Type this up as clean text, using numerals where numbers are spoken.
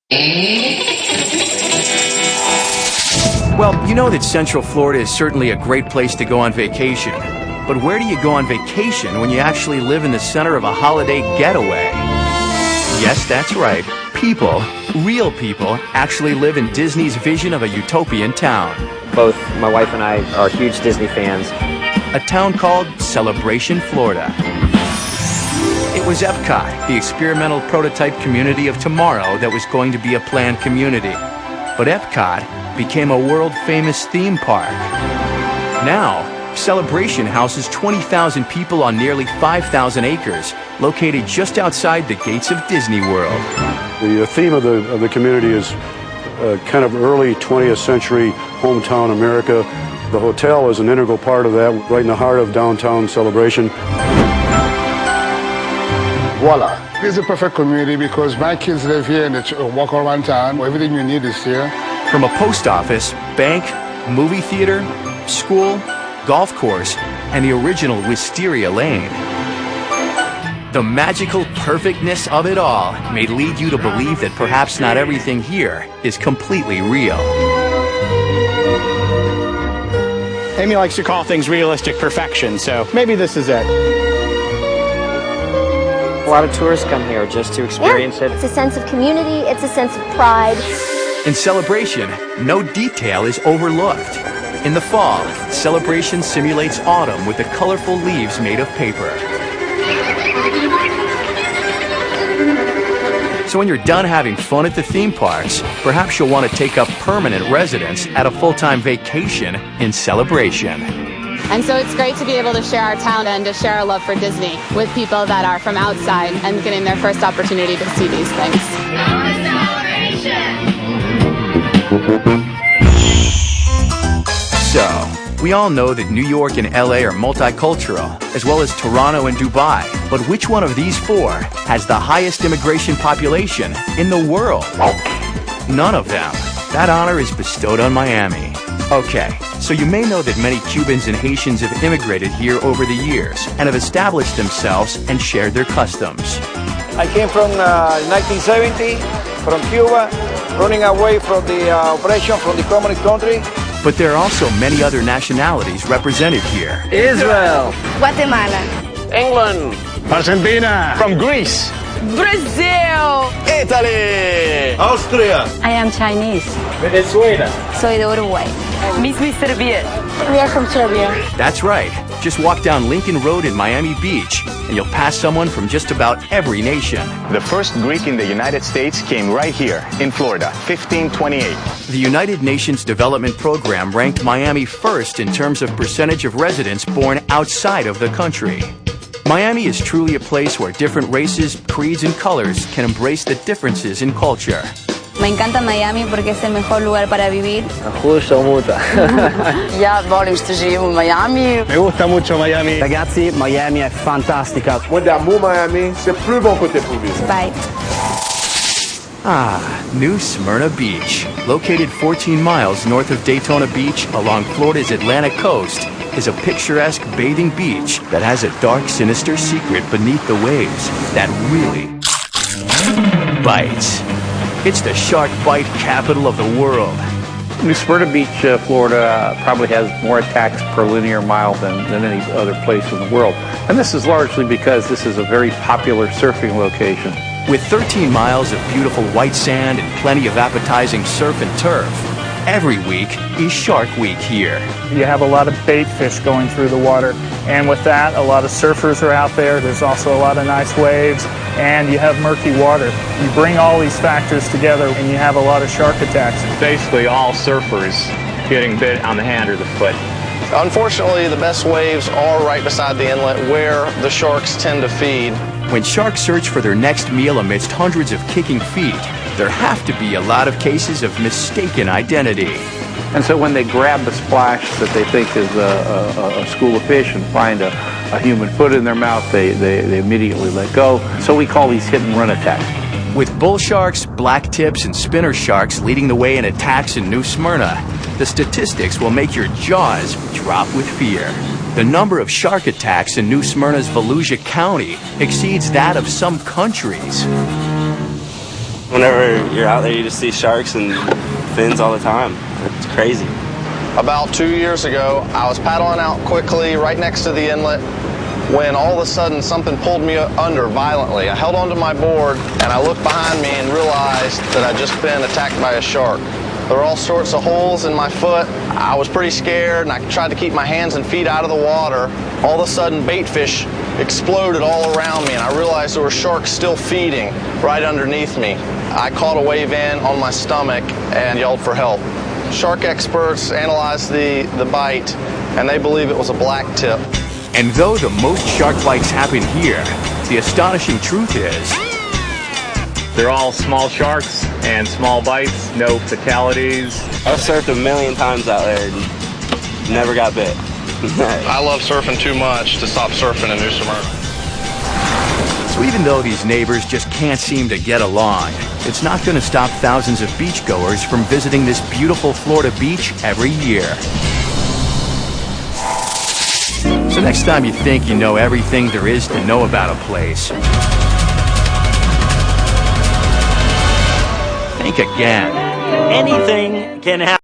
Well, you know that Central Florida is certainly a great place to go on vacation. But where do you go on vacation when you actually live in the center of a holiday getaway? Yes, that's right. People, real people, actually live in Disney's vision of a utopian town. Both my wife and I are huge Disney fans. A town called Celebration, Florida. It was Epcot, the experimental prototype community of tomorrow that was going to be a planned community. But Epcot became a world-famous theme park. Now, Celebration houses 20,000 people on nearly 5,000 acres, located just outside the gates of Disney World. The theme of the community is kind of early 20th century hometown America. The hotel is an integral part of that, right in the heart of downtown Celebration. Voila. It's a perfect community because my kids live here and they walk around town. Everything you need is here. From a post office, bank, movie theater, school, golf course, and the original Wisteria Lane. The magical perfectness of it all may lead you to believe that perhaps not everything here is completely real. Amy likes to call things realistic perfection, so maybe this is it. A lot of tourists come here just to experience it. It's a sense of community, it's a sense of pride. In Celebration, no detail is overlooked. In the fall, Celebration simulates autumn with the colorful leaves made of paper. So when you're done having fun at the theme parks, perhaps you'll want to take up permanent residence at a full-time vacation in Celebration. And so it's great to be able to share our town and to share our love for Disney with people that are from outside and getting their first opportunity to see these things. So, we all know that New York and LA are multicultural, as well as Toronto and Dubai. But which one of these four has the highest immigration population in the world? None of them. That honor is bestowed on Miami. Okay, so you may know that many Cubans and Haitians have immigrated here over the years and have established themselves and shared their customs. I came from 1970, from Cuba, running away from the oppression from the communist country. But there are also many other nationalities represented here. Israel, Guatemala, England, Argentina, from Greece, Brazil, Italy, Austria, I am Chinese. Venezuela. Soy de Uruguay. Misli Serbia. we are from Serbia. That's right. Just walk down Lincoln Road in Miami Beach, and you'll pass someone from just about every nation. The first Greek in the United States came right here in Florida, 1528. The United Nations Development Program ranked Miami first in terms of percentage of residents born outside of the country. Miami is truly a place where different races, creeds, and colors can embrace the differences in culture. Me encanta Miami porque es el mejor lugar para vivir. Justo muta. Ja volim što živim u Miami. Me gusta mucho Miami. Ragazzi, Miami è fantastica. Quando amo Miami, c'est plus bon côté pour vivre. Bye. Ah, New Smyrna Beach. Located 14 miles north of Daytona Beach along Florida's Atlantic coast, is a picturesque bathing beach that has a dark, sinister secret beneath the waves that really bites. It's the shark bite capital of the world. New Smyrna Beach, Florida, probably has more attacks per linear mile than any other place in the world. And this is largely because this is a very popular surfing location. With 13 miles of beautiful white sand and plenty of appetizing surf and turf, every week is Shark Week here. You have a lot of bait fish going through the water, and with that, a lot of surfers are out there. There's also a lot of nice waves, and you have murky water. You bring all these factors together, and you have a lot of shark attacks. Basically all surfers getting bit on the hand or the foot. Unfortunately, the best waves are right beside the inlet where the sharks tend to feed. When sharks search for their next meal amidst hundreds of kicking feet, there have to be a lot of cases of mistaken identity. And so when they grab the splash that they think is a school of fish and find a human foot in their mouth, they immediately let go. So we call these hit and run attacks. With bull sharks, black tips, and spinner sharks leading the way in attacks in New Smyrna, the statistics will make your jaws drop with fear. The number of shark attacks in New Smyrna's Volusia County exceeds that of some countries. Whenever you're out there, you just see sharks and fins all the time. It's crazy. About 2 years ago, I was paddling out quickly right next to the inlet when all of a sudden something pulled me under violently. I held onto my board and I looked behind me and realized that I'd just been attacked by a shark. There were all sorts of holes in my foot. I was pretty scared and I tried to keep my hands and feet out of the water. All of a sudden, bait fish exploded all around me and I realized there were sharks still feeding right underneath me. I caught a wave in on my stomach and yelled for help. Shark experts analyzed the bite and they believe it was a black tip. And though the most shark bites happen here, the astonishing truth is they're all small sharks and small bites, no fatalities. I've surfed a million times out there and never got bit. I love surfing too much to stop surfing in New Smyrna. So even though these neighbors just can't seem to get along, it's not going to stop thousands of beachgoers from visiting this beautiful Florida beach every year. So next time you think you know everything there is to know about a place, think again. Anything can happen.